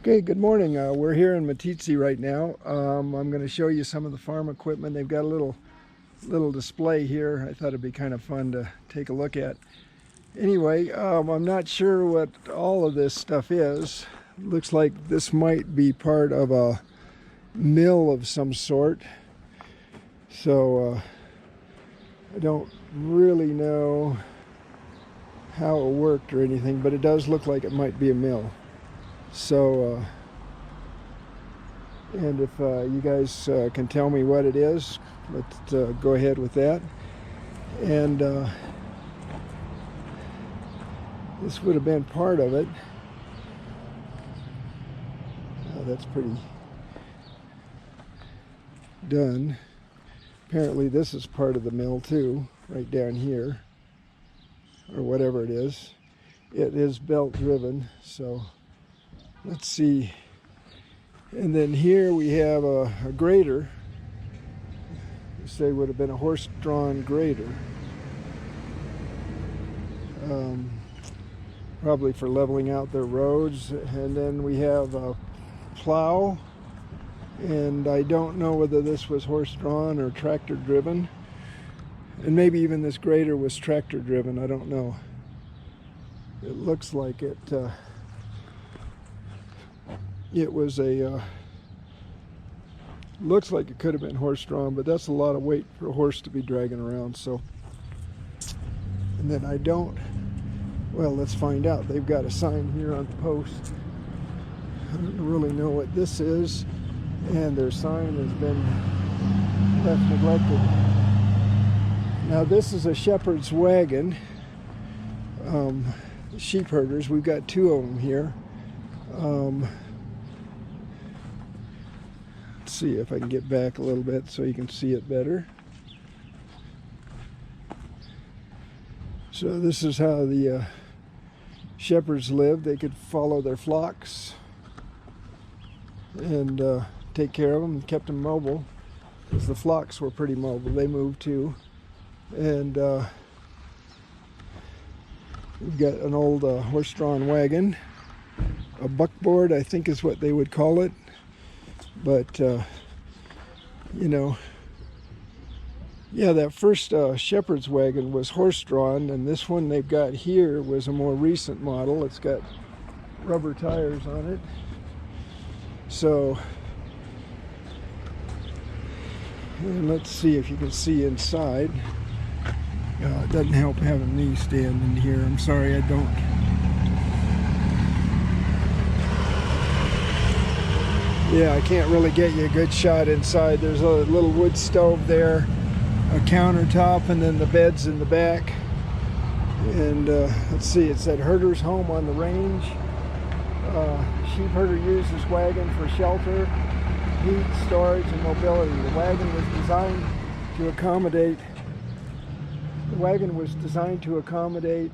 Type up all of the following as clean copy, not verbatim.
Okay, good morning. We're here in Meeteetse right now. I'm going to show you some of the farm equipment. They've got a little display here. I thought it'd be kind of fun to take a look at. Anyway, I'm not sure what all of this stuff is. Looks like this might be part of a mill of some sort. So I don't really know how it worked or anything, but it does look like it might be a mill. So, and if you guys can tell me what it is, let's go ahead with that. And this would have been part of it. That's pretty done. Apparently this is part of the mill too, right down here, or whatever it is. It is belt driven, so let's see. And then here we have a grader. Say would have been a horse-drawn grader. Probably for leveling out their roads. And then we have a plow. And I don't know whether this was horse-drawn or tractor-driven. And maybe even this grader was tractor-driven. I don't know. It looks like it. It was a, looks like it could have been horse-drawn, but that's a lot of weight for a horse to be dragging around, so. And then I don't, well, let's find out. They've got a sign here on the post. I don't really know what this is, and their sign has been left neglected. Now this is a shepherd's wagon. Sheep herders, we've got two of them here. See if I can get back a little bit so you can see it better. So this is how the shepherds lived. They could follow their flocks and take care of them and kept them mobile, because the flocks were pretty mobile. They moved too. And we've got an old horse-drawn wagon, a buckboard I think is what they would call it. But, you know, yeah, that first shepherd's wagon was horse-drawn, and this one they've got here was a more recent model. It's got rubber tires on it. So, and let's see if you can see inside. It doesn't help having me stand in here. I'm sorry, I don't. Yeah, I can't really get you a good shot inside. There's a little wood stove there, a countertop, and then the bed's in the back. And let's see, it said herder's home on the range. Sheep herder used this wagon for shelter, heat, storage, and mobility. The wagon was designed to accommodate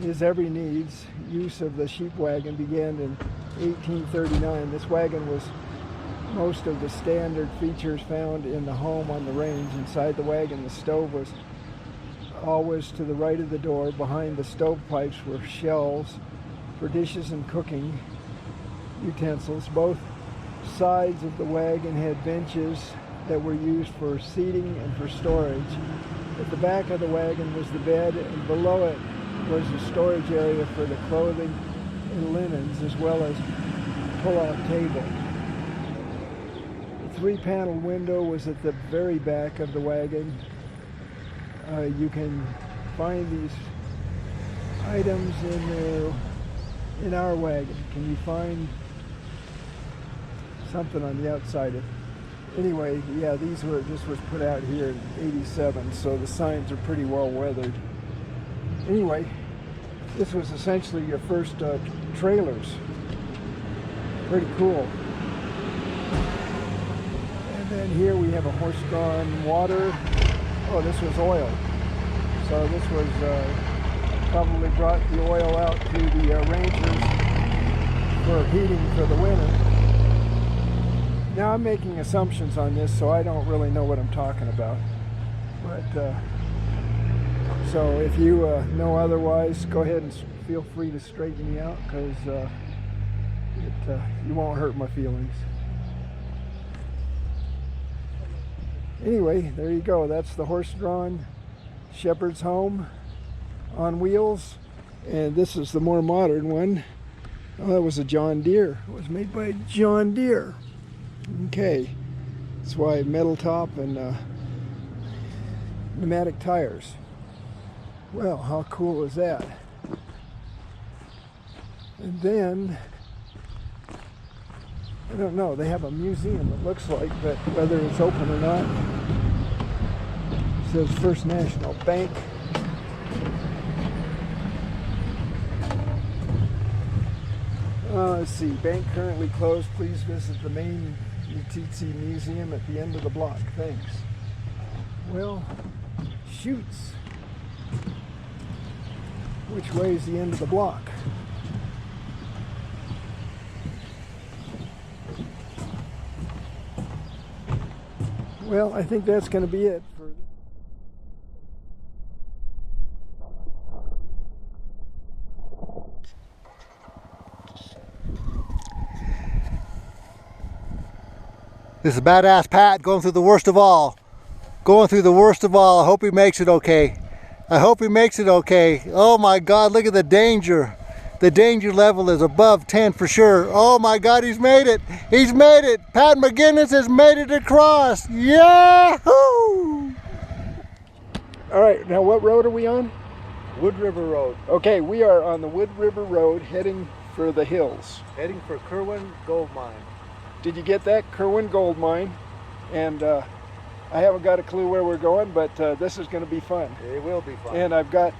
his every needs. Use of the sheep wagon began in 1839. This wagon was most of the standard features found in the home on the range. Inside the wagon, the stove was always to the right of the door. Behind the stovepipes were shelves for dishes and cooking utensils. Both sides of the wagon had benches that were used for seating and for storage. At the back of the wagon was the bed, and below it was the storage area for the clothing and linens, as well as pull-out table. The three-panel window was at the very back of the wagon. You can find these items in our wagon. Can you find something on the outside of? Anyway, yeah, this was put out here in '87, so the signs are pretty well weathered. Anyway, this was essentially your first trailers. Pretty cool. And then here we have a horse-drawn water. Oh, this was oil. So this was probably brought the oil out to the rangers for heating for the winter. Now I'm making assumptions on this, so I don't really know what I'm talking about. But so if you know otherwise, go ahead and feel free to straighten me out, because You won't hurt my feelings. Anyway, there you go. That's the horse-drawn shepherd's home on wheels. And this is the more modern one. Oh, that was a John Deere. It was made by John Deere. Okay. That's why metal top and pneumatic tires. Well, how cool is that? And then, I don't know, they have a museum, it looks like, but whether it's open or not. It says First National Bank. Let's see, bank currently closed. Please visit the main Meeteetse Museum at the end of the block. Thanks. Well, shoots. Which way is the end of the block? Well, I think that's going to be it for This is Badass Pat going through the worst of all. Going through the worst of all. I hope he makes it okay. I hope he makes it okay. Oh my God, look at the danger. The danger level is above 10 for sure. Oh my God, he's made it. He's made it. Pat McGinnis has made it across. Yahoo! All right, now what road are we on? Wood River Road. Okay, we are on the Wood River Road heading for the hills. Heading for Kirwin Gold Mine. Did you get that? Kirwin Gold Mine. And I haven't got a clue where we're going, but this is going to be fun. It will be fun. And I've got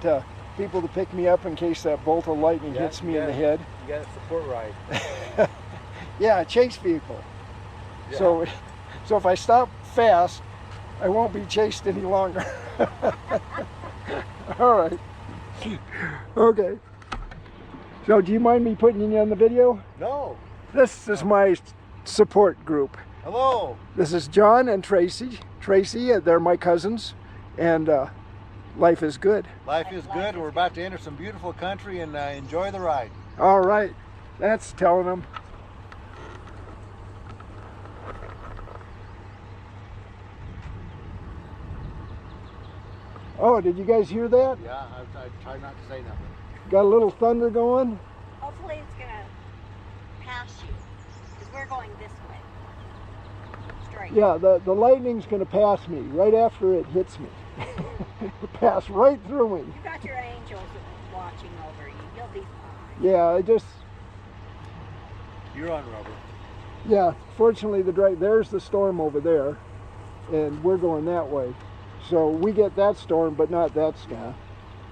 people to pick me up in case that bolt of lightning hits me in the head. You got a support ride. Yeah, a chase vehicle. Yeah. So if I stop fast, I won't be chased any longer. All right. Okay. So do you mind me putting you on the video? No. This is my support group. Hello. This is John and Tracy. Tracy, they're my cousins, and life is good. Life is good. We're about to enter some beautiful country and enjoy the ride. All right. That's telling them. Oh, did you guys hear that? Yeah, I try not to say nothing. Got a little thunder going? Hopefully it's going to pass you, because we're going this way. Straight. Yeah, the lightning's going to pass me right after it hits me. Pass right through me. You got your angels watching over you. You'll be fine. Yeah, You're on rubber. yeah, fortunately there's the storm over there, and we're going that way. So we get that storm, but not that storm.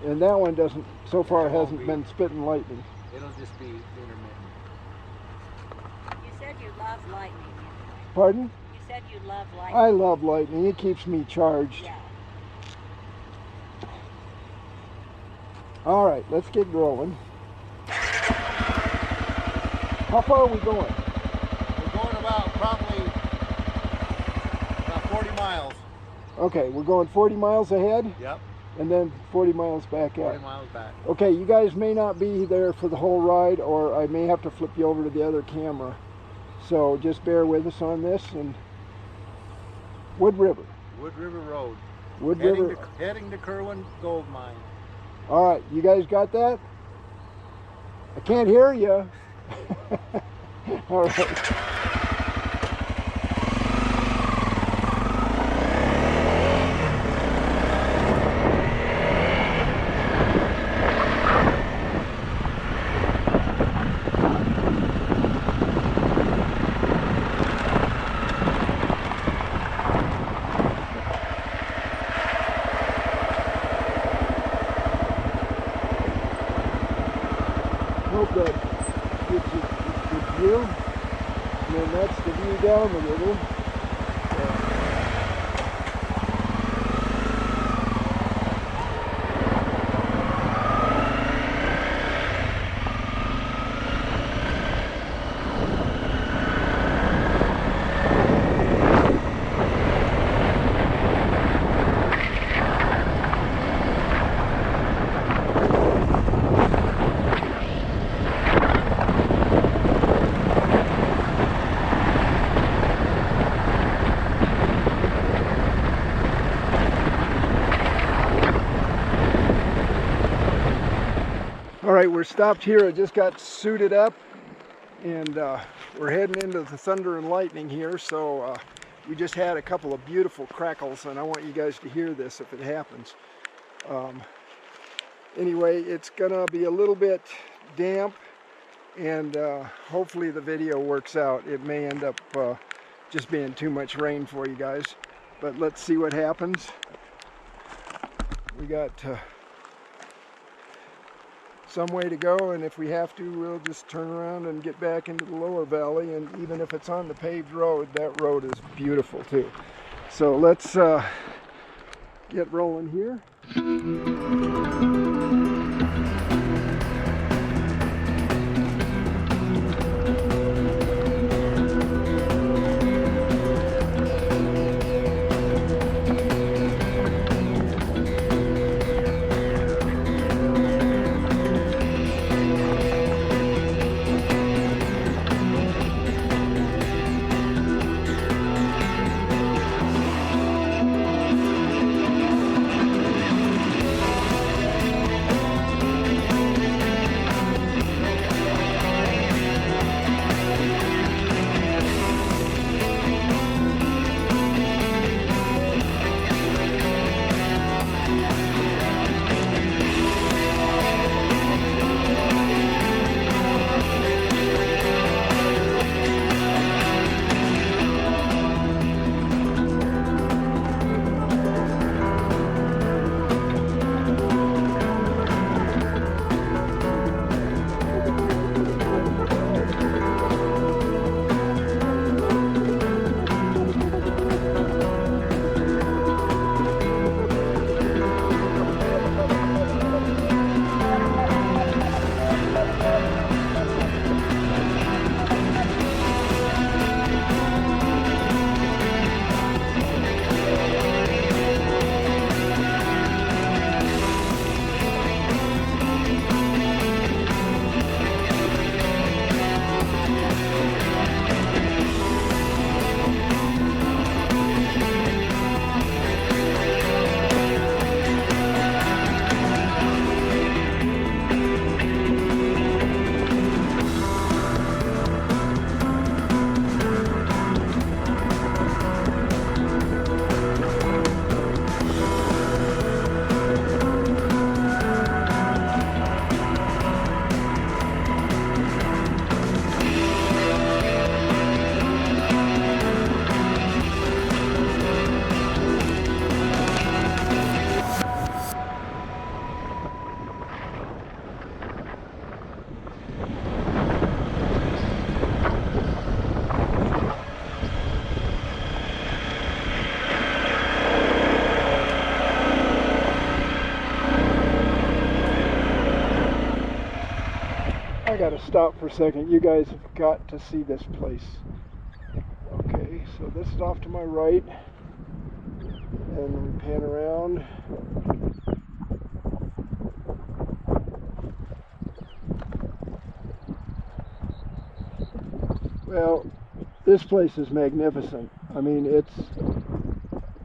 And that one doesn't, so far hasn't been spitting lightning. It'll just be intermittent. You said you love lightning. Pardon? You said you love lightning. I love lightning. It keeps me charged. Yeah. All right, let's get going. How far are we going? We're going probably about 40 miles. Okay, we're going 40 miles ahead, Yep, and then 40 miles back 40 out. miles back. Okay, you guys may not be there for the whole ride, or I may have to flip you over to the other camera. So just bear with us on this. And Wood River. Wood River Road. Wood River. Heading to Kirwin Gold Mine. All right, you guys got that? I can't hear you. All right. Hope that gives you a good view. And then that's the view down the river. All right, we're stopped here. I just got suited up, and we're heading into the thunder and lightning here. So we just had a couple of beautiful crackles, and I want you guys to hear this if it happens. Anyway, it's gonna be a little bit damp, and hopefully the video works out. It may end up just being too much rain for you guys, but let's see what happens. We got some way to go, and if we have to, we'll just turn around and get back into the lower valley. And even if it's on the paved road, that road is beautiful too. So let's get rolling here. I gotta stop for a second. You guys have got to see this place. Okay, so this is off to my right, and we pan around. Well, this place is magnificent. I mean, it's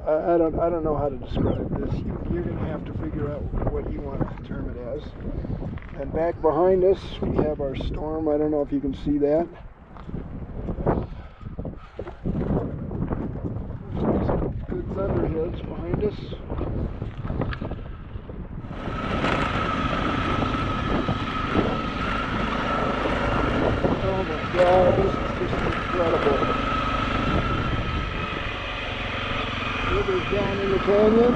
I don't know how to describe this. You're gonna have to figure out what you want to term it as. And back behind us, we have our storm. I don't know if you can see that. Some good thunderheads behind us. Oh my God, this is just incredible. River's down in the canyon.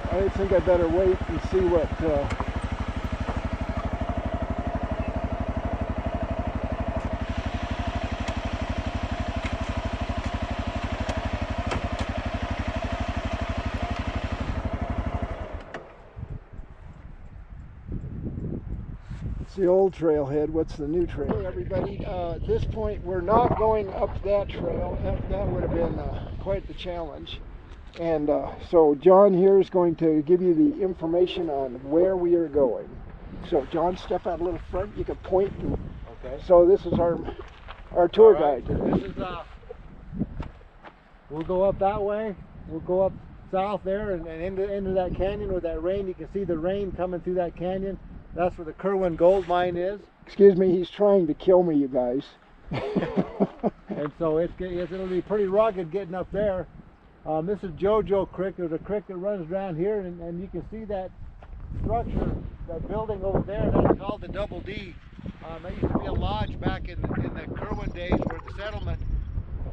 I think I better wait and see what It's the old trailhead. What's the new trail? Hey everybody, at this point we're not going up that trail. That would have been quite the challenge. And so John here is going to give you the information on where we are going. So John, step out a little front. You can point. And, Okay. so this is our tour guide today. This is we'll go up that way. We'll go up south there and into that canyon with that rain. You can see the rain coming through that canyon. That's where the Kirwin gold mine is. Excuse me, he's trying to kill me, you guys. And so it'll be pretty rugged getting up there. This is JoJo Creek. There's a creek that runs around here, and you can see that structure, that building over there. That's called the Double D. There used to be a lodge back in the Kirwin days, where the settlement,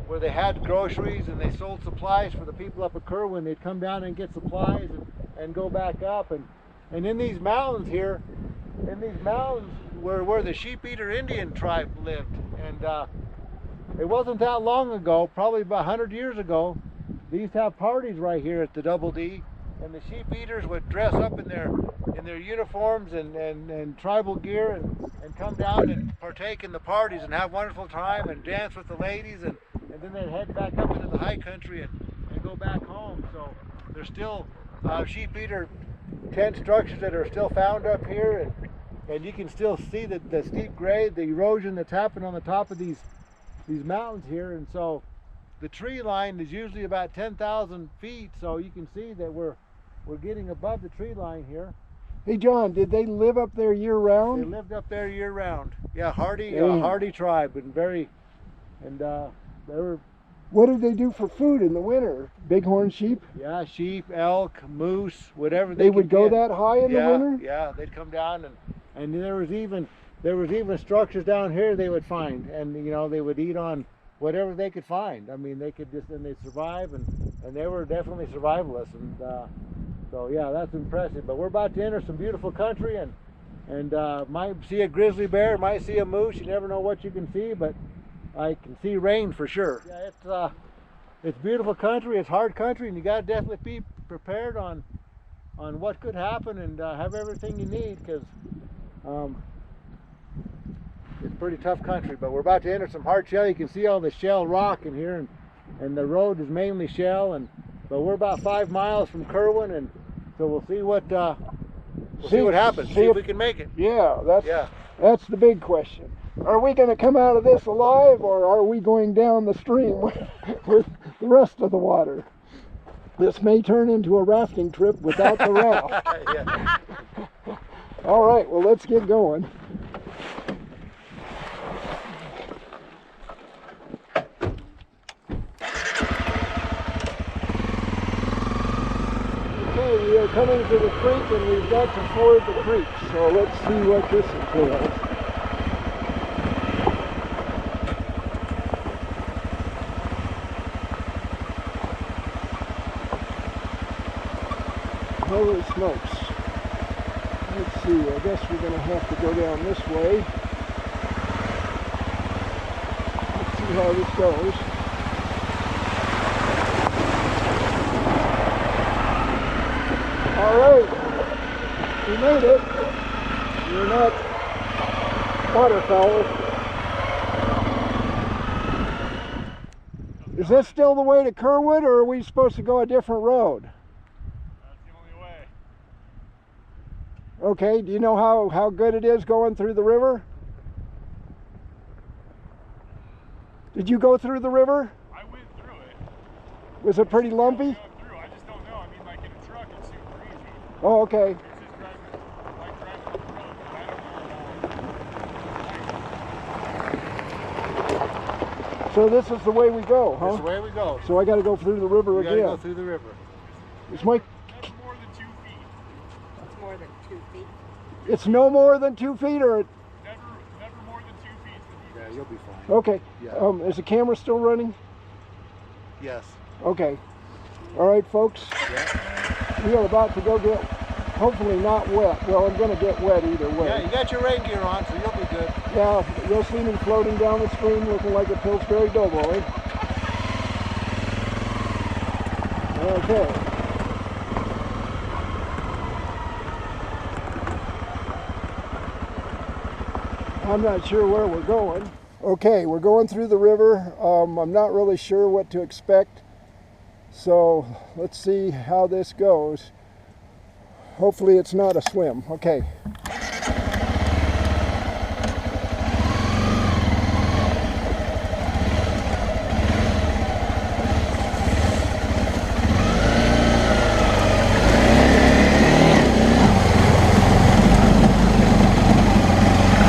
where they had groceries and they sold supplies for the people up at Kirwin. They'd come down and get supplies and go back up. And in these mountains here, where the Sheep Eater Indian tribe lived. And it wasn't that long ago, probably about 100 years ago, they used to have parties right here at the Double D, and the Sheep Eaters would dress up in their uniforms and tribal gear and come down and partake in the parties and have a wonderful time and dance with the ladies, and then they'd head back up into the high country and go back home. So there's still Sheep Eater tent structures that are still found up here, and you can still see the steep grade, the erosion that's happened on the top of these mountains here. And so the tree line is usually about 10,000 feet, so you can see that we're getting above the tree line here. Hey John, did they live up there year round? They lived up there year round. Yeah, hardy tribe, and they were. What did they do for food in the winter? Bighorn sheep? Yeah, sheep, elk, moose, whatever they would go that high in the winter? Yeah, they'd come down, and there was even structures down here they would find, and they would eat on whatever they could find. I mean, they could they'd survive, and they were definitely survivalists. And so yeah, that's impressive. But we're about to enter some beautiful country, and might see a grizzly bear, might see a moose. You never know what you can see, but I can see rain for sure. Yeah, it's beautiful country. It's hard country, and you got to definitely be prepared on what could happen, and have everything you need, because it's pretty tough country. But we're about to enter some hard shell. You can see all the shell rock in here, and the road is mainly shell. But we're about 5 miles from Kirwin, and so we'll see what happens. See if we can make it. Yeah, that's the big question. Are we going to come out of this alive, or are we going down the stream with the rest of the water? This may turn into a rafting trip without the raft. Yeah. All right, well, let's get going. Okay, we are coming to the creek, and we've got to ford the creek, so let's see what this entails. Holy smokes. Let's see, I guess we're going to have to go down this way. Let's see how this goes. All right, we made it. We're not waterfowl. Is this still the way to Kirwin, or are we supposed to go a different road? Okay, do you know how good it is going through the river? Did you go through the river? I went through it. Was it pretty lumpy? I just don't know. I mean, like in a truck, it's super easy. Oh, okay. It's just driving up the road, but I don't know. So this is the way we go, huh? This is the way we go. So I got to go through the river We again. gotta go through the river. Is my... Never more than 2 feet. It's more than 2 feet. It's no more than 2 feet, or... Never more than 2 feet. Yeah, you'll be fine. Okay. Yeah. Is the camera still running? Yes. Okay. All right, folks. Yeah. We are about to go get, hopefully not wet. Well, I'm going to get wet either way. Yeah, you got your rain gear on, so you'll be good. Yeah, you'll see me floating down the stream looking like a Pillsbury Doughboy. Okay. I'm not sure where we're going. Okay, we're going through the river. I'm not really sure what to expect. So let's see how this goes. Hopefully it's not a swim. Okay.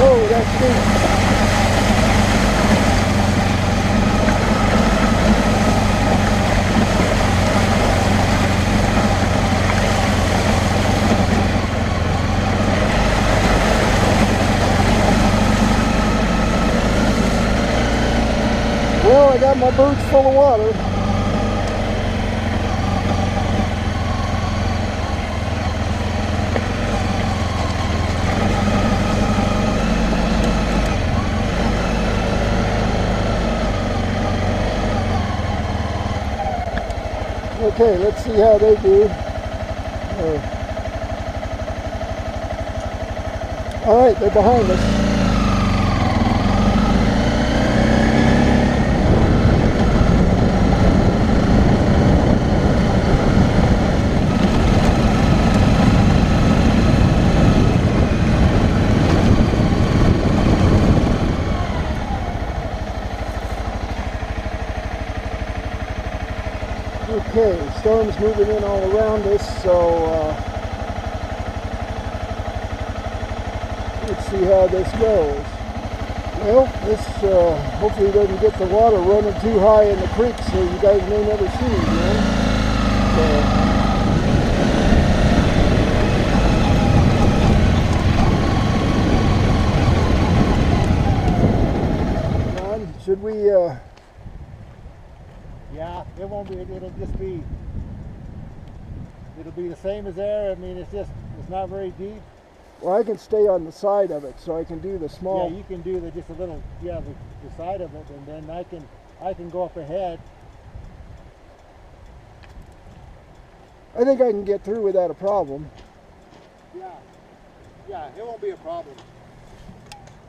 Oh, that's deep. Well, I got my boots full of water. Okay, let's see how they do. All right, they're behind us. Okay, storm's moving in all around us, so let's see how this goes. Well, this hopefully doesn't get the water running too high in the creek, so you guys may never see me again. John, should we? Yeah, it won't be. It'll just be. It'll be the same as there. I mean, it's not very deep. Well, I can stay on the side of it, so I can do the small. Yeah, you can do just a little. Yeah, the side of it, and then I can go up ahead. I think I can get through without a problem. Yeah, it won't be a problem.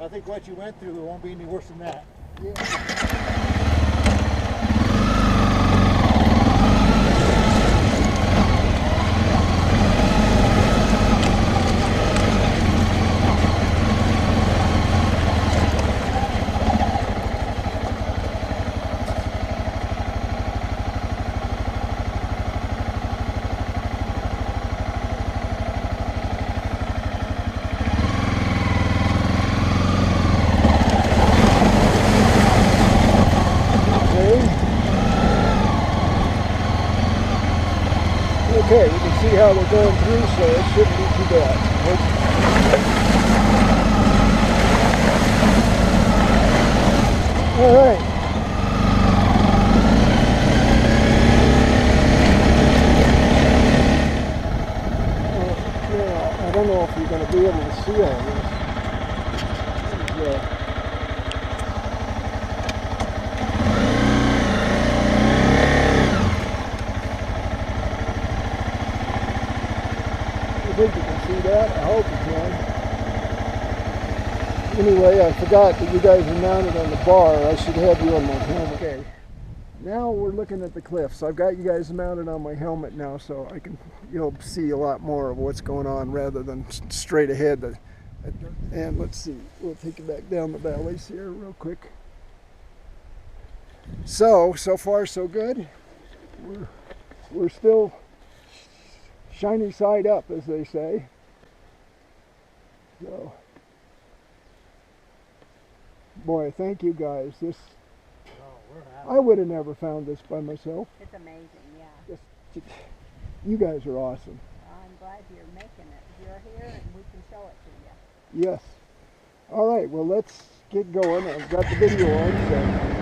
I think what you went through, it won't be any worse than that. Yeah. Okay, we can see how they're going through, so it shouldn't be too bad. All right. Yeah, I don't know if you're going to be able to see all this. I think you can see that. I hope you can. Anyway, I forgot that you guys are mounted on the bar. I should have you on my helmet. Okay. Now we're looking at the cliffs. I've got you guys mounted on my helmet now, so you'll see a lot more of what's going on rather than straight ahead. And let's see. We'll take you back down the valleys here real quick. So far so good. We're still shiny side up, as they say. So, boy, thank you guys. I would have never found this by myself. It's amazing, yeah. You guys are awesome. I'm glad you're making it. You're here and we can show it to you. Yes. All right, well, let's get going. I've got the video on, so.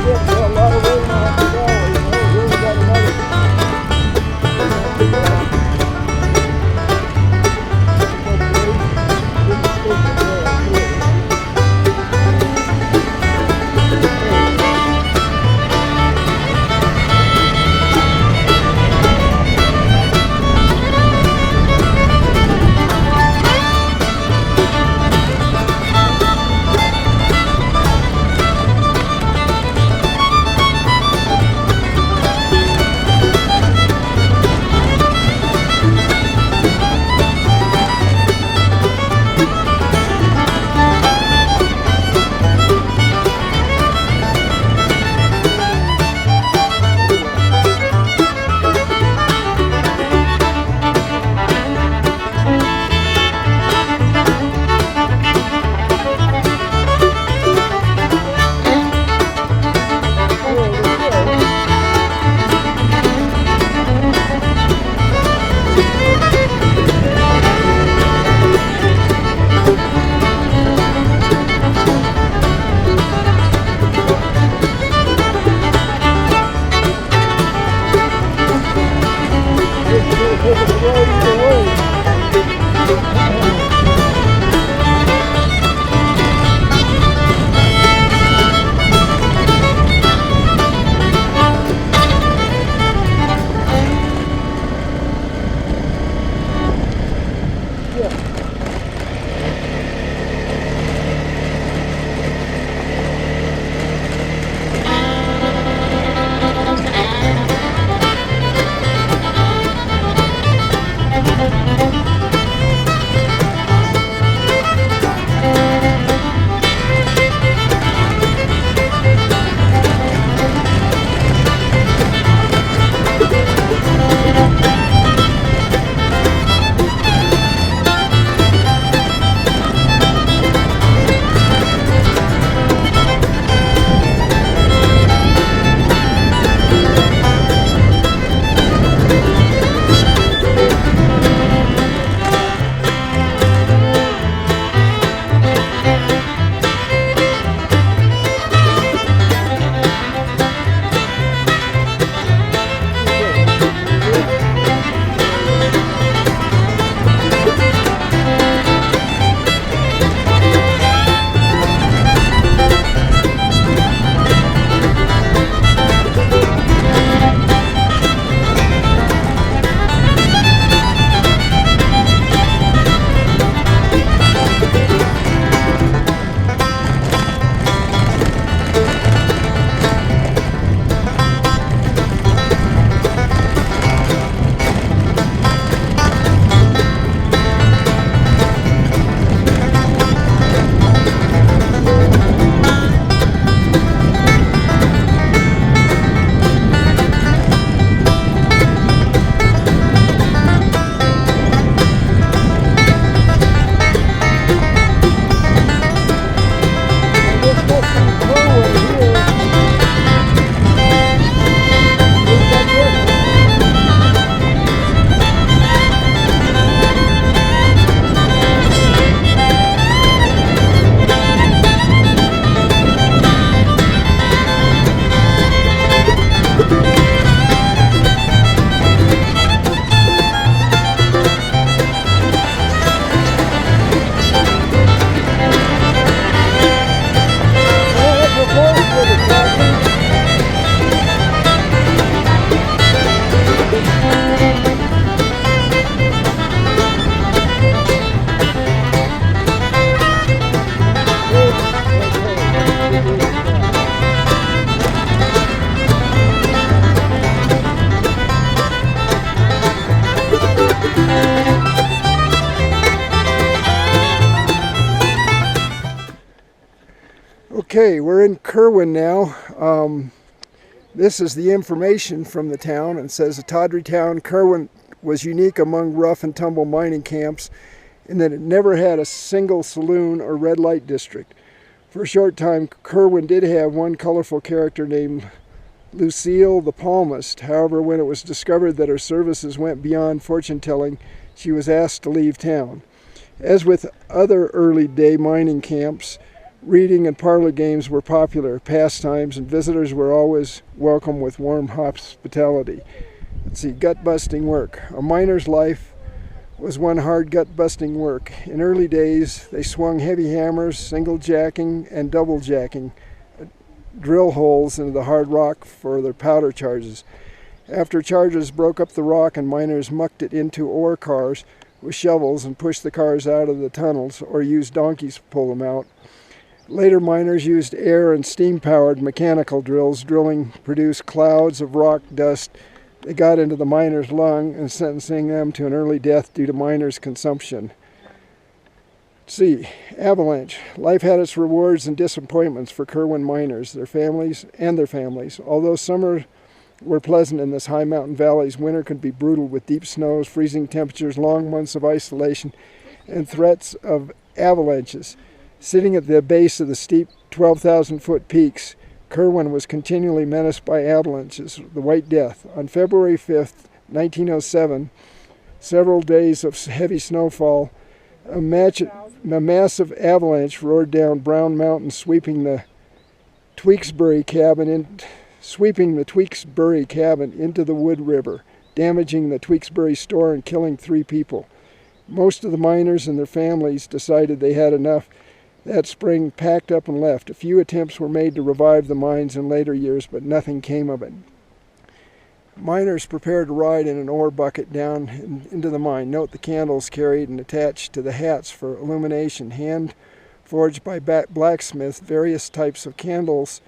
a lot of rain off the valley. Oh, here we got another. Okay, we're in Kirwin now. This is the information from the town, and says the Tawdry town, Kirwin, was unique among rough and tumble mining camps in that it never had a single saloon or red light district. For a short time, Kirwin did have one colorful character named Lucille the Palmist. However, when it was discovered that her services went beyond fortune-telling, she was asked to leave town. As with other early day mining camps, Reading and parlor games were popular pastimes, and visitors were always welcome with warm hospitality. Let's see, gut-busting work. A miner's life was one hard gut-busting work. In early days, they swung heavy hammers, single-jacking and double-jacking drill holes into the hard rock for their powder charges. After chargers broke up the rock and miners mucked it into ore cars with shovels and pushed the cars out of the tunnels or used donkeys to pull them out. Later miners used air and steam-powered mechanical drills. Drilling produced clouds of rock dust that got into the miners' lung and sentencing them to an early death due to miners' consumption. C. Avalanche. Life had its rewards and disappointments for Kirwin miners, their families. Although summer were pleasant in this high mountain valleys, winter could be brutal with deep snows, freezing temperatures, long months of isolation, and threats of avalanches. Sitting at the base of the steep 12,000-foot peaks, Kirwin was continually menaced by avalanches, the White Death. On February 5th, 1907, several days of heavy snowfall, a massive avalanche roared down Brown Mountain, sweeping the Tewksbury cabin into the Wood River, damaging the Tewksbury store and killing 3 people. Most of the miners and their families decided they had enough. That spring, packed up and left. A few attempts were made to revive the mines in later years, but nothing came of it. Miners prepared to ride in an ore bucket down into the mine. Note the candles carried and attached to the hats for illumination. Hand forged by blacksmiths, various types of candles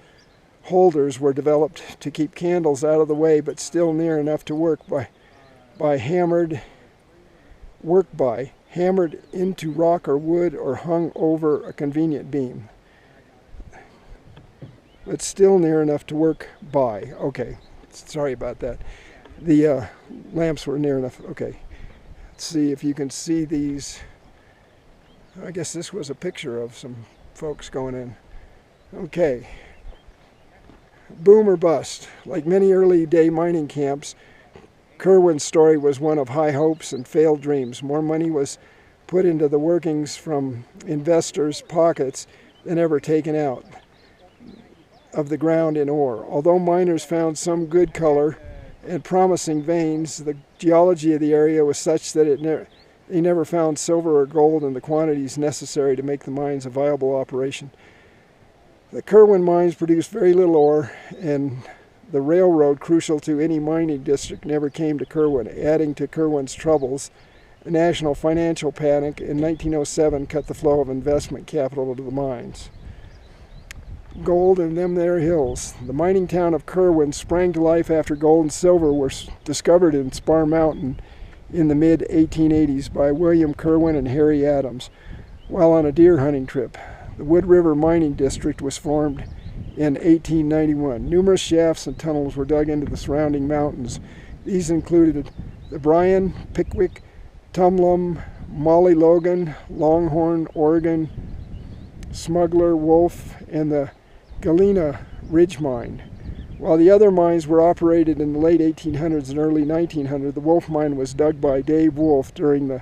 holders were developed to keep candles out of the way, but still near enough to work by hammered into rock or wood or hung over a convenient beam. But still near enough to work by. Okay, sorry about that. The lamps were near enough. Okay, let's see if you can see these. I guess this was a picture of some folks going in. Okay. Boom or bust. Like many early day mining camps, Kirwin's story was one of high hopes and failed dreams. More money was put into the workings from investors' pockets than ever taken out of the ground in ore. Although miners found some good color and promising veins, the geology of the area was such that they never found silver or gold in the quantities necessary to make the mines a viable operation. The Kirwin mines produced very little ore, and the railroad, crucial to any mining district, never came to Kirwin. Adding to Kirwin's troubles, a national financial panic in 1907 cut the flow of investment capital to the mines. Gold in them there hills. The mining town of Kirwin sprang to life after gold and silver were discovered in Spar Mountain in the mid-1880s by William Kirwin and Harry Adams while on a deer hunting trip. The Wood River Mining District was formed in 1891. Numerous shafts and tunnels were dug into the surrounding mountains. These included the Bryan, Pickwick, Tumlum, Molly Logan, Longhorn, Oregon, Smuggler, Wolf, and the Galena Ridge Mine. While the other mines were operated in the late 1800s and early 1900s, the Wolf Mine was dug by Dave Wolf during the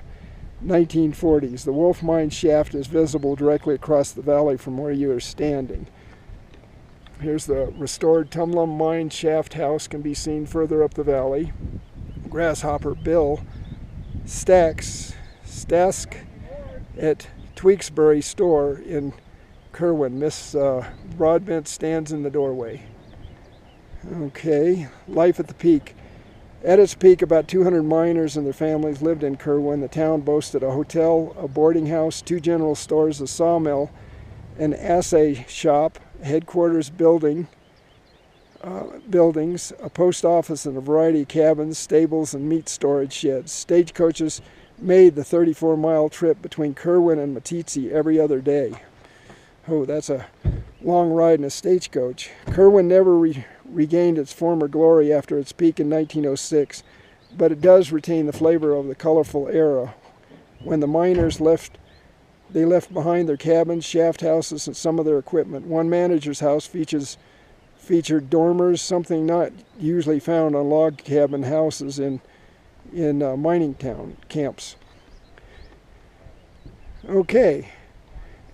1940s. The Wolf Mine shaft is visible directly across the valley from where you are standing. Here's the restored Tumlum Mine shaft house, can be seen further up the valley. Grasshopper Bill Stask at Tewksbury store in Kirwin. Miss Broadbent stands in the doorway. Okay, life at the peak. At its peak, about 200 miners and their families lived in Kirwin. The town boasted a hotel, a boarding house, 2 general stores, a sawmill, an assay shop, headquarters buildings, a post office, and a variety of cabins, stables, and meat storage sheds. Stagecoaches made the 34-mile trip between Kirwin and Meeteetse every other day. Oh, that's a long ride in a stagecoach. Kirwin never regained its former glory after its peak in 1906, but it does retain the flavor of the colorful era. When the miners left behind their cabins, shaft houses, and some of their equipment. One manager's house featured dormers, something not usually found on log cabin houses in mining town camps. Okay,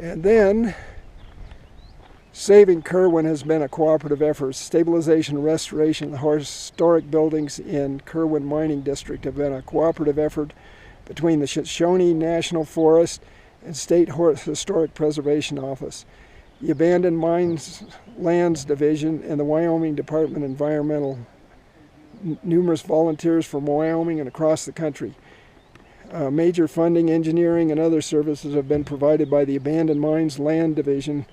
and then Saving Kirwin has been a cooperative effort. Stabilization and restoration of the historic buildings in Kirwin Mining District have been a cooperative effort between the Shoshone National Forest and State Historic Preservation Office, the Abandoned Mines Lands Division, and the Wyoming Department of Environmental. Numerous volunteers from Wyoming and across the country. Major funding, engineering, and other services have been provided by the Abandoned Mines Land Division,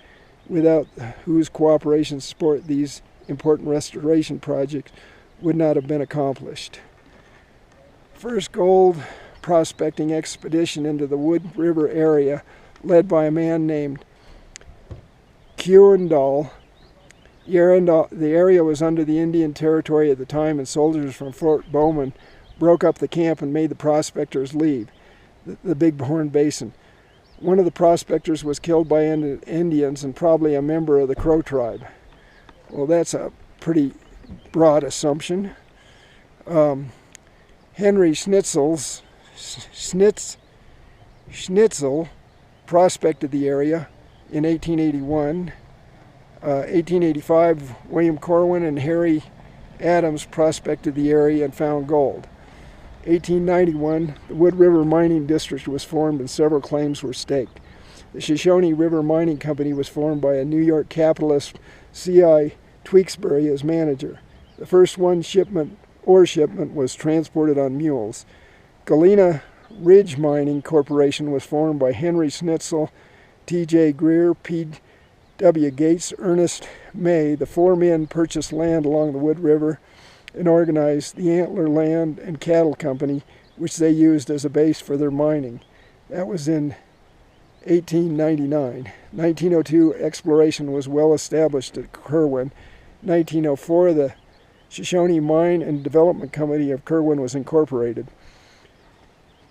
without whose cooperation to support these important restoration projects would not have been accomplished. First gold prospecting expedition into the Wood River area, led by a man named Kirwin. The area was under the Indian Territory at the time, and soldiers from Fort Bowman broke up the camp and made the prospectors leave the Big Horn Basin. One of the prospectors was killed by Indians and probably a member of the Crow tribe. Well, that's a pretty broad assumption. Henry Schnitzel prospected the area in 1881. 1885, William Kirwin and Harry Adams prospected the area and found gold. 1891, the Wood River Mining District was formed and several claims were staked. The Shoshone River Mining Company was formed by a New York capitalist, C.I. Tewksbury, as manager. The first ore shipment was transported on mules. Galena Ridge Mining Corporation was formed by Henry Schnitzel, T.J. Greer, P.W. Gates, Ernest May. The four men purchased land along the Wood River and organized the Antler Land and Cattle Company, which they used as a base for their mining. That was in 1899. 1902, exploration was well established at Kirwin. 1904, the Shoshone Mine and Development Company of Kirwin was incorporated.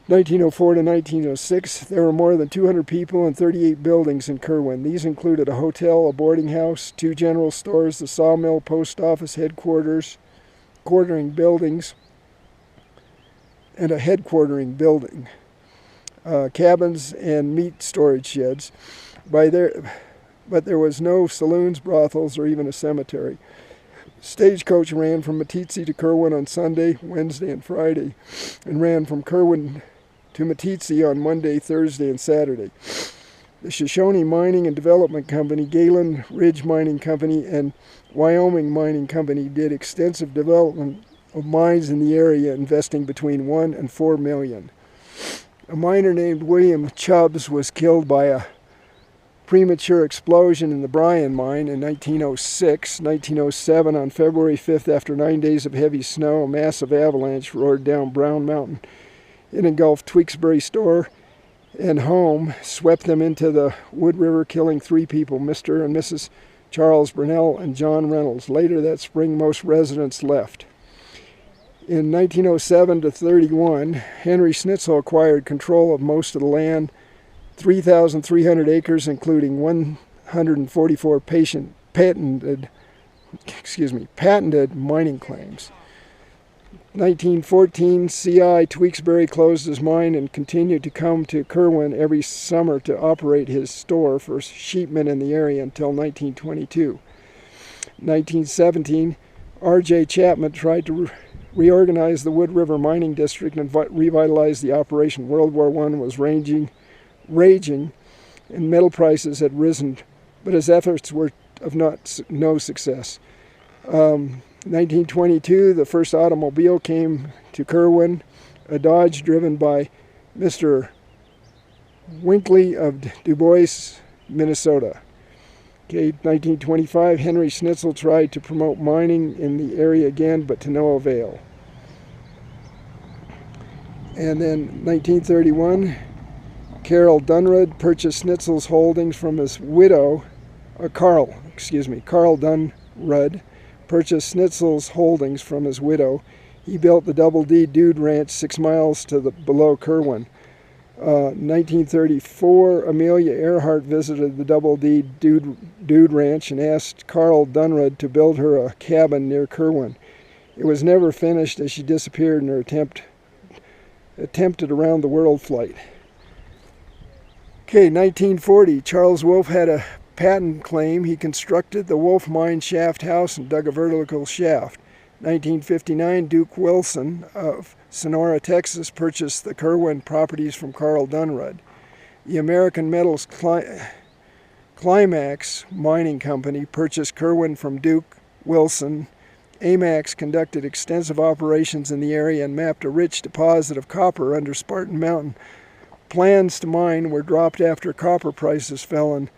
1904 to 1906, there were more than 200 people and 38 buildings in Kirwin. These included a hotel, a boarding house, 2 general stores, the sawmill, post office, headquarters, quartering buildings, and a headquartering building, cabins and meat storage sheds. But there was no saloons, brothels, or even a cemetery. Stagecoach ran from Meeteetse to Kirwin on Sunday, Wednesday, and Friday, and ran from Kirwin to Meeteetse on Monday, Thursday, and Saturday. The Shoshone Mining and Development Company, Galen Ridge Mining Company, and Wyoming Mining Company did extensive development of mines in the area, investing between $1 and $4 million. A miner named William Chubbs was killed by a premature explosion in the Bryan mine in 1906. 1907, on February 5th, after 9 days of heavy snow, a massive avalanche roared down Brown Mountain. It engulfed Tewksbury store and home, swept them into the Wood River, killing 3 people, Mr. and Mrs. Charles Burnell and John Reynolds. Later that spring, most residents left. In 1907 to 31, Henry Schnitzel acquired control of most of the land, 3,300 acres, including 144 patented mining claims. 1914, C.I. Tewksbury closed his mine and continued to come to Kirwin every summer to operate his store for sheepmen in the area until 1922. 1917, R.J. Chapman tried to reorganize the Wood River Mining District and revitalize the operation. World War I was raging, and metal prices had risen, but his efforts were of no success. 1922, the first automobile came to Kirwin, a Dodge driven by Mr. Winkley of Du Bois, Minnesota. Okay, 1925, Henry Schnitzel tried to promote mining in the area again, but to no avail. And then 1931, Carl Dunrud purchased Schnitzel's holdings from his widow, Carl Dunrud purchased Schnitzel's holdings from his widow. He built the Double D Dude Ranch 6 miles below Kirwin. 1934, Amelia Earhart visited the Double D Dude Ranch and asked Carl Dunrud to build her a cabin near Kirwin. It was never finished as she disappeared in her attempted around-the-world flight. Okay, 1940, Charles Wolfe had a patent claim, he constructed the Wolf Mine shaft house and dug a vertical shaft. 1959, Duke Wilson of Sonora, Texas, purchased the Kirwin properties from Carl Dunrud. The American Metals Climax Mining Company purchased Kirwin from Duke Wilson. AMAX conducted extensive operations in the area and mapped a rich deposit of copper under Spartan Mountain. Plans to mine were dropped after copper prices fell and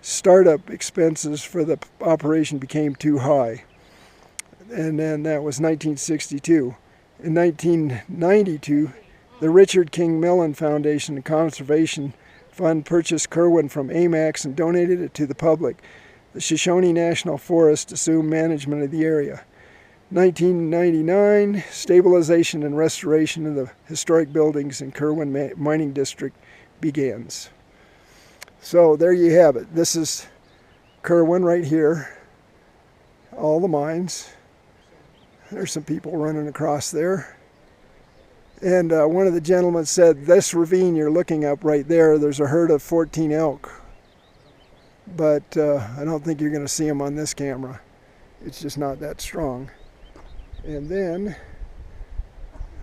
startup expenses for the operation became too high. And then that was 1962. In 1992, the Richard King Mellon Foundation and Conservation Fund purchased Kirwin from AMAX and donated it to the public. The Shoshone National Forest assumed management of the area. 1999, stabilization and restoration of the historic buildings in Kirwin Mining District begins. So there you have it. This is Kirwin right here. All the mines. There's some people running across there. And one of the gentlemen said, this ravine you're looking up right there, there's a herd of 14 elk. But I don't think you're going to see them on this camera. It's just not that strong. And then,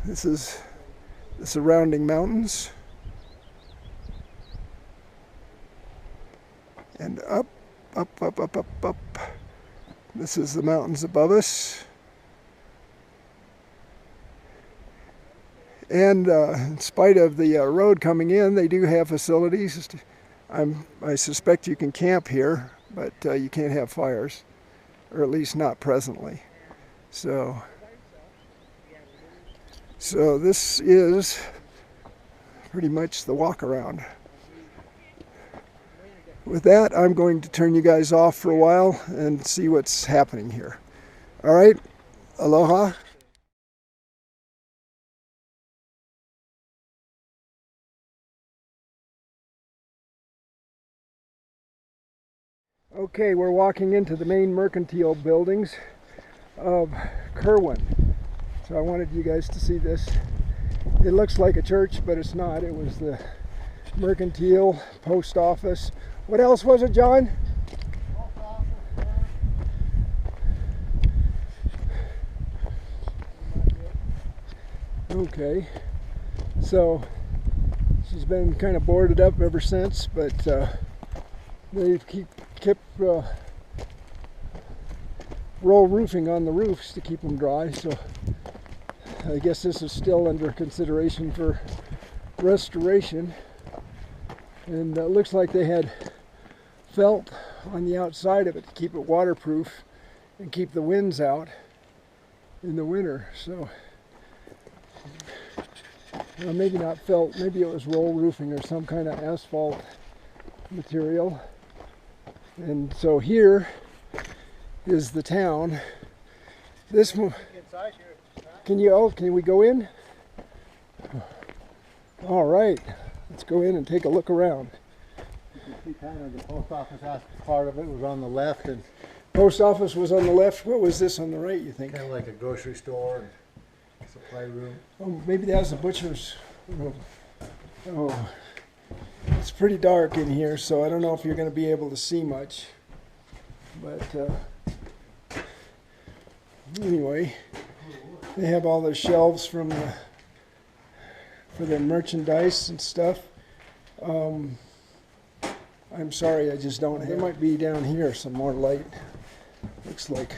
this is the surrounding mountains. And up, up, up, up, up, up. This is the mountains above us. And in spite of the road coming in, they do have facilities. I suspect you can camp here, but you can't have fires, or at least not presently. So this is pretty much the walk around. With that, I'm going to turn you guys off for a while and see what's happening here. All right, aloha. Okay, we're walking into the main mercantile buildings of Kirwin. So I wanted you guys to see this. It looks like a church, but it's not. It was the mercantile, post office. What else was it, John? Okay, so she's been kind of boarded up ever since, but they've kept roll roofing on the roofs to keep them dry, so I guess this is still under consideration for restoration. And it looks like they had felt on the outside of it to keep it waterproof and keep the winds out in the winter. So well, maybe not felt, maybe it was roll roofing or some kind of asphalt material. And so here is the town. This one, can we go in? All right, let's go in and take a look around. You can see kind of the post office part of it was on the left, and post office was on the left. What was this on the right, you think? kind of like a grocery store and supply room. Oh, maybe that was the butcher's room. Oh, it's pretty dark in here, so I don't know if you're going to be able to see much. But anyway, they have all their shelves for their merchandise and stuff. I'm sorry, I just don't have. There might be down here some more light. Looks like.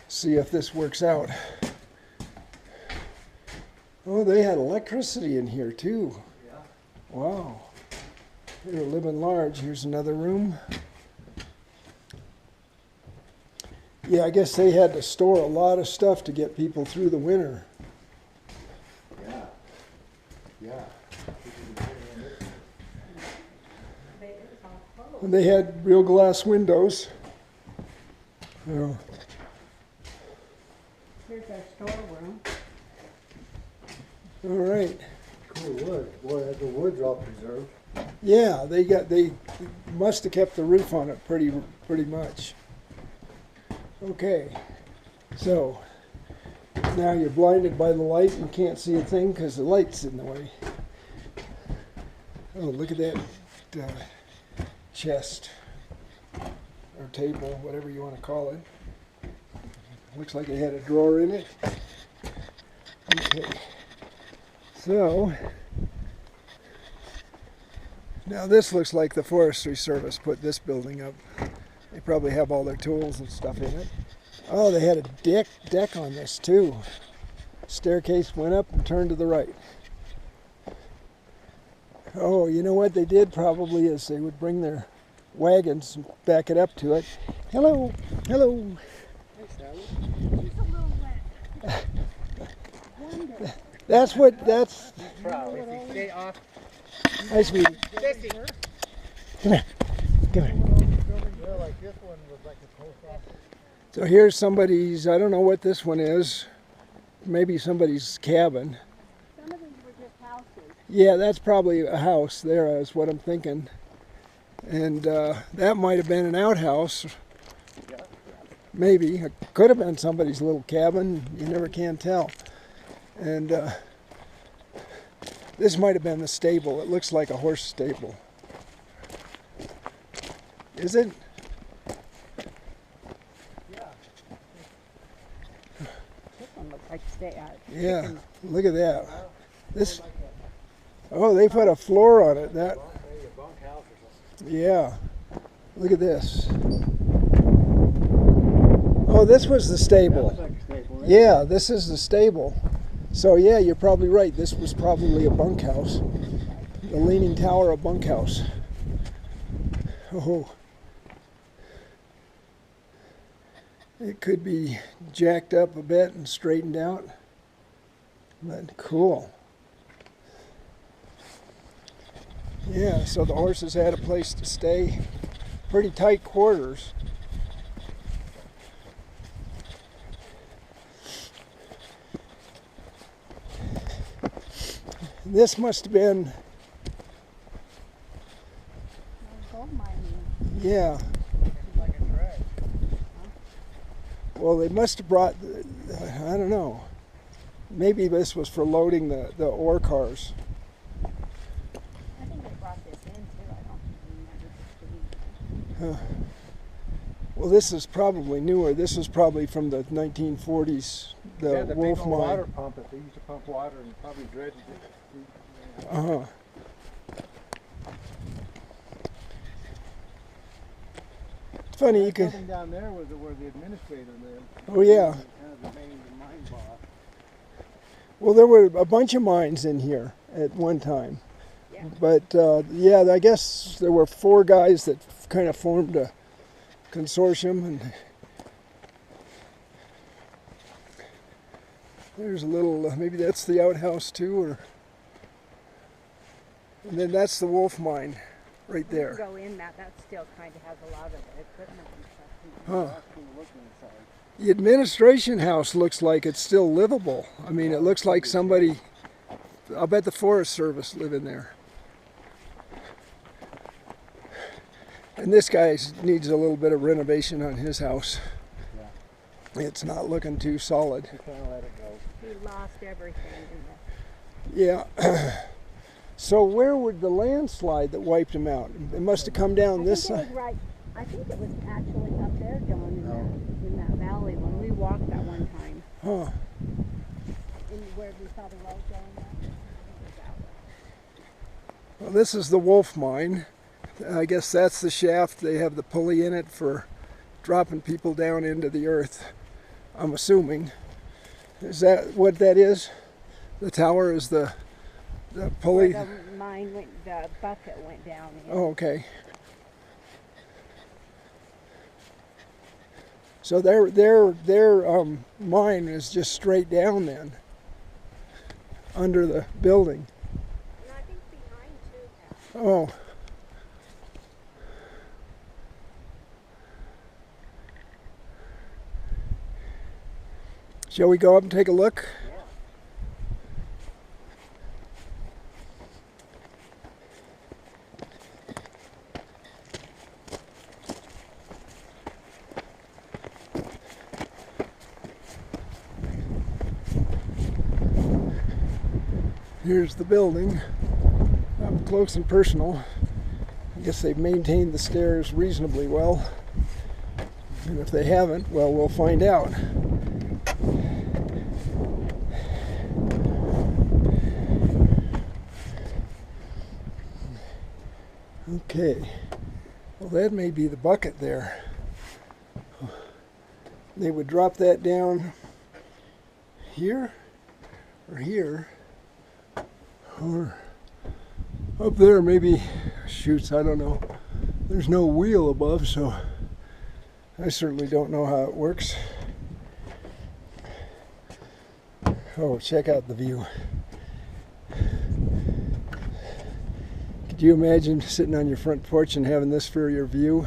See if this works out. Oh, they had electricity in here too. Yeah. Wow. They were living large. Here's another room. Yeah, I guess they had to store a lot of stuff to get people through the winter. Yeah. Yeah. And they had real glass windows. Oh. Here's our storeroom. All right. Cool wood. Boy, the wood's all preserved. Yeah, they must have kept the roof on it pretty much. Okay, so now you're blinded by the light and can't see a thing because the light's in the way. Oh, look at that chest or table, whatever you want to call it. Looks like it had a drawer in it. Okay. So, now this looks like the Forestry Service put this building up. They probably have all their tools and stuff in it. Oh, they had a deck on this too. Staircase went up and turned to the right. Oh, you know what they did probably is they would bring their wagons and back it up to it. Hello, hello. It's a little wet. That's that's, Stay off. hi sweetie. Come here, come here. Like this one was like a post office. So here's somebody's, I don't know what this one is, maybe somebody's cabin. Some of these were just houses. Yeah, that's probably a house there is what I'm thinking. And that might have been an outhouse. Maybe. It could have been somebody's little cabin. You never can tell. And this might have been the stable. It looks like a horse stable. Is it? This one looks like Yeah, look at that. This. Oh, they put a floor on it. That. Yeah. Look at this. Oh, this was the stable. Yeah, this is the stable. So yeah, you're probably right. This was probably a bunkhouse. The Leaning Tower, a bunkhouse. Oh. It could be jacked up a bit and straightened out. But cool. Yeah, so the horses had a place to stay. Pretty tight quarters. This must have been, gold mining. yeah. Well, they must have brought, I don't know. Maybe this was for loading the ore cars. I think they brought this in too. I don't remember this being. Well, this is probably newer. This is probably from the 1940s, the Wolf big Mine. old water pump that they used to pump water and probably dredged it. Uh-huh. It's funny, you can, Building down there was where the administrator lived. oh yeah. Kind of the main mine boss. Well, there were a bunch of mines in here at one time. Yeah. But yeah, I guess there were 4 guys that kind of formed a consortium, and there's a little, maybe that's the outhouse too, or, and then that's the Wolf Mine right there. Go in that still kind of has a lot of the equipment and stuff. Huh. That's cool looking inside. The administration house looks like it's still livable. I mean, it looks like somebody, I'll bet the Forest Service live in there. And this guy needs a little bit of renovation on his house. Yeah. It's not looking too solid. You kind of let it go. He lost everything in the Yeah. So where would the landslide that wiped him out? It must have come down this I think side. it was right. I think it was actually up there, John, in that valley when we walked that one time. Huh. In where we saw the road going down. I think it was that way. Well, this is the Wolf Mine. I guess that's the shaft. They have the pulley in it for dropping people down into the earth, I'm assuming. Is that what that is? The tower is the pulley? Where the mine went, the bucket went down in. Oh, okay. So their mine is just straight down then, under the building. And I think behind too. Oh. Shall we go up and take a look? Here's the building, up close and personal. I guess they've maintained the stairs reasonably well. And if they haven't, well, we'll find out. Okay, well, that may be the bucket there. They would drop that down here, or up there, maybe. Shoots, I don't know. There's no wheel above, so I certainly don't know how it works. Oh, check out the view. Could you imagine sitting on your front porch and having this for your view?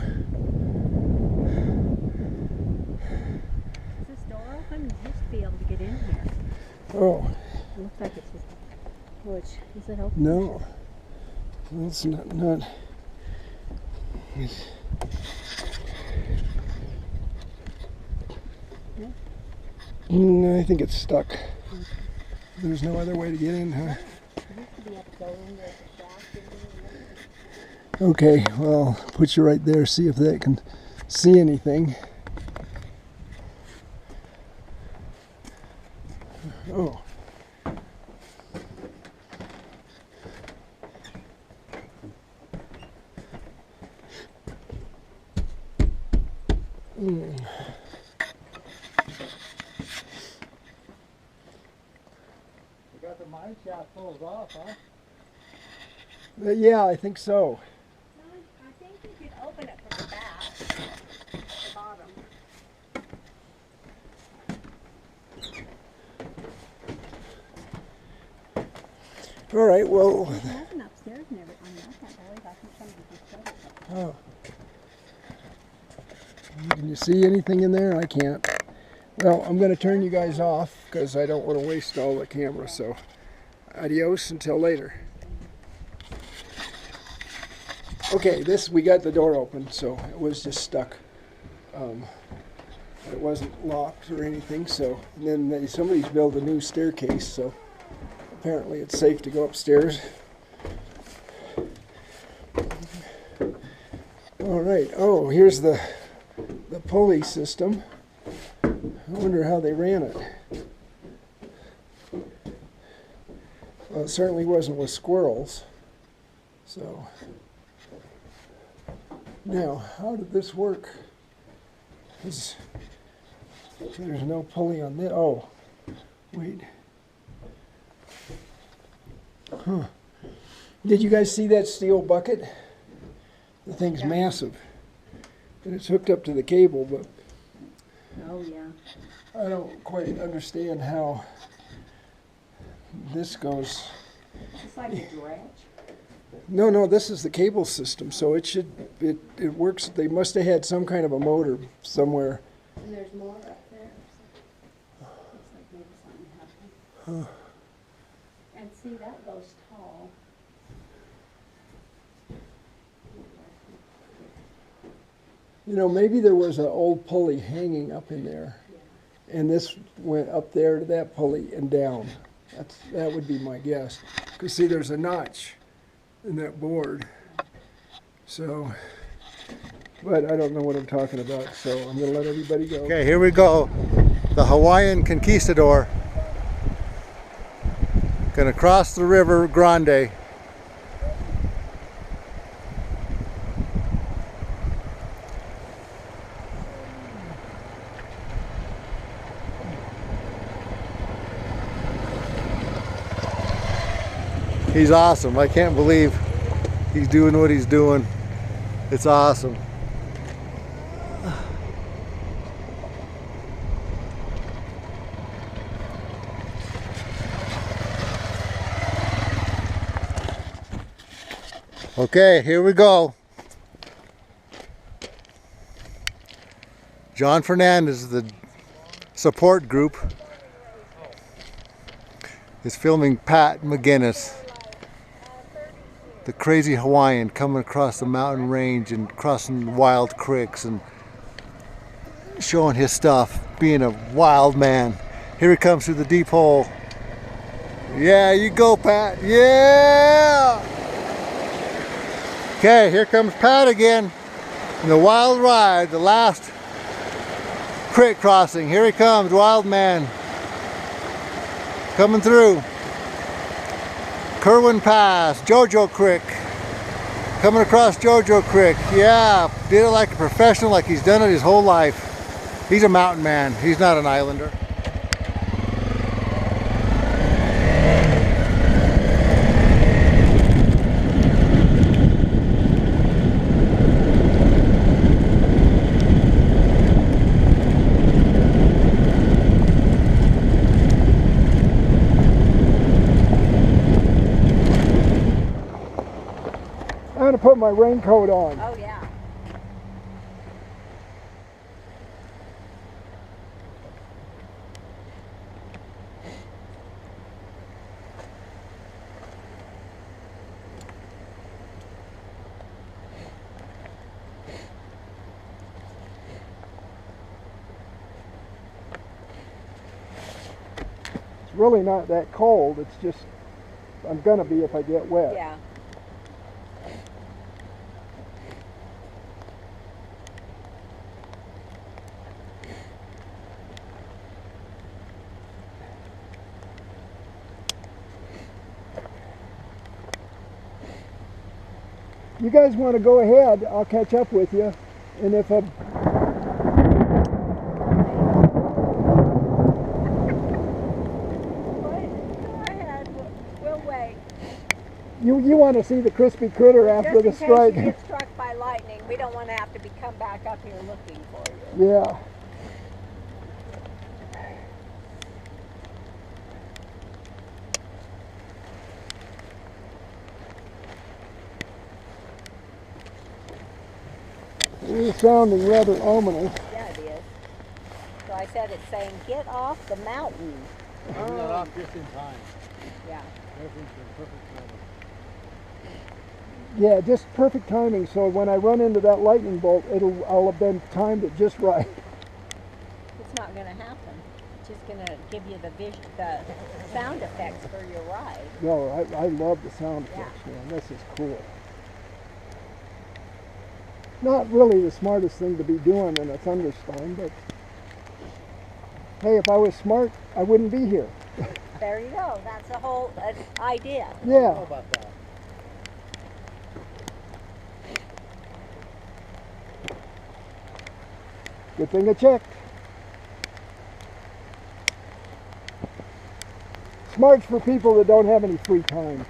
Is this door open? You used to be able to get in here. Oh, It looks like it's just a porch. Is it open? no. Well, it's not. I think it's stuck. There's no other way to get in, huh? It used to be up there and there's a shaft in there. Okay, well, I'll put you right there, see if that can see anything. Oh. Mm. You got the mine shaft pulled off, huh? Yeah, I think so. No, I think you could open it from the back, the bottom. All right, well, There's nothing upstairs and everything. I mean, I can't believe I think somebody just showed us that. oh. Can you see anything in there? I can't. Well, I'm going to turn you guys off because I don't want to waste all the camera, so adios until later. Okay, we got the door open, so it was just stuck. It wasn't locked or anything, so and then somebody's built a new staircase, so apparently it's safe to go upstairs. All right, oh, here's the pulley system. I wonder how they ran it. Well, it certainly wasn't with squirrels. So, now, how did this work? There's no pulley on this. Oh, wait. Huh. Did you guys see that steel bucket? The thing's massive. And it's hooked up to the cable, but Oh, yeah. I don't quite understand how this goes. It's like a dredge. No, this is the cable system, so it works. They must have had some kind of a motor somewhere. And there's more up there. So looks like maybe something happened. And see, that goes tall. You know, maybe there was an old pulley hanging up in there, and this went up there to that pulley and down. That would be my guess. Because see, there's a notch in that board. So, but I don't know what I'm talking about, so I'm going to let everybody go. Okay, here we go. The Hawaiian Conquistador. Gonna cross the River Grande. He's awesome. I can't believe he's doing what he's doing. It's awesome. Okay, here we go. John Fernandez, the support group, is filming Pat McGinnis, the crazy Hawaiian coming across the mountain range and crossing wild creeks and showing his stuff, being a wild man. Here he comes through the deep hole. Yeah, you go, Pat. Yeah! Okay, here comes Pat again in the wild ride, the last creek crossing. Here he comes, wild man. Coming through. Kirwin Pass, Jojo Creek. Coming across Jojo Creek. Yeah, did it like a professional, like he's done it his whole life. He's a mountain man, he's not an islander. I'm going to put my raincoat on. Oh, yeah. It's really not that cold. It's just, I'm going to be if I get wet. Yeah. You guys want to go ahead, I'll catch up with you. And if Go ahead. We'll wait. you want to see the crispy critter after the Just in strike. case you get struck by lightning, we don't want to have to come back up here looking for you. Yeah. It's sounding rather ominous. Yeah, it is. So I said it's saying, get off the mountain. We got off just in time. Yeah. Everything's in perfect order. Yeah, just perfect timing. So when I run into that lightning bolt, I'll have been timed it just right. It's not going to happen. It's just going to give you the sound effects for your ride. No, I love the sound Yeah. effects, man. This is cool. Not really the smartest thing to be doing in a thunderstorm, but hey, if I was smart, I wouldn't be here. There you go. That's the whole idea. Yeah. How about that? Good thing I checked. Smart's for people that don't have any free time.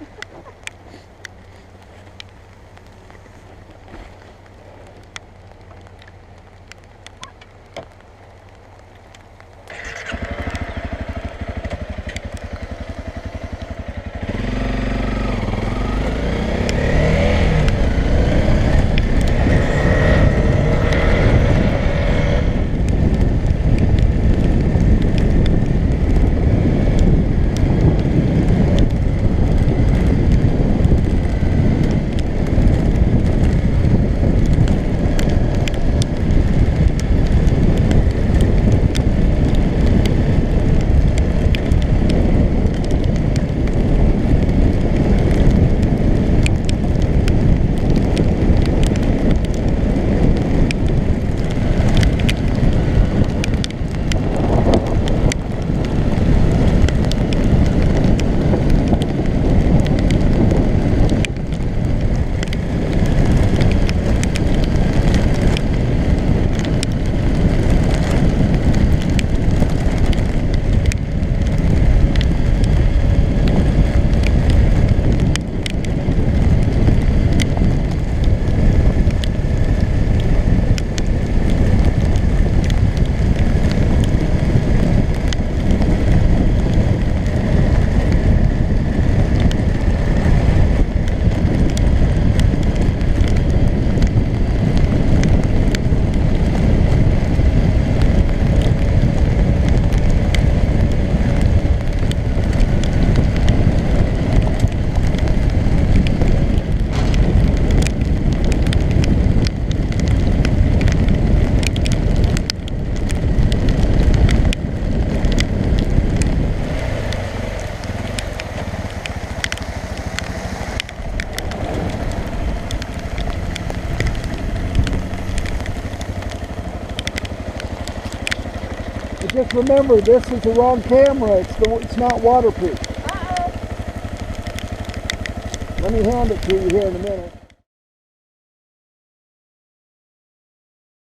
just remember, this is the wrong camera. It's not waterproof. Uh-oh. Let me hand it to you here in a minute.